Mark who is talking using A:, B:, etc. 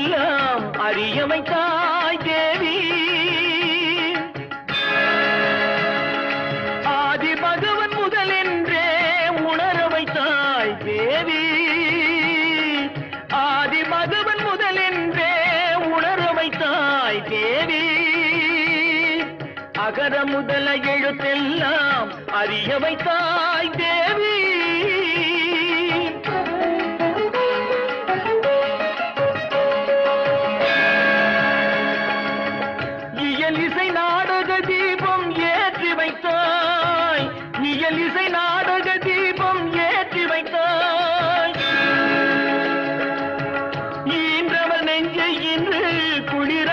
A: எல்லாம் அறிய வைத்தாய் தேவி. ஆதி பகவன் முதலென்றே உணர வைத்தாய் தேவி. ஆதி பகவன் முதலென்றே உணர வைத்தாய் தேவி. அகர முதல எழுத்தெல்லாம் அறிய வைத்தாய் தேவி. இயலிசை நாடக தீபம் ஏற்றி வைத்தாய். இயலிசை நாடக தீபம் ஏற்றி வைத்தாய். ஈன்றவர் நெஞ்சை இன்று குளிர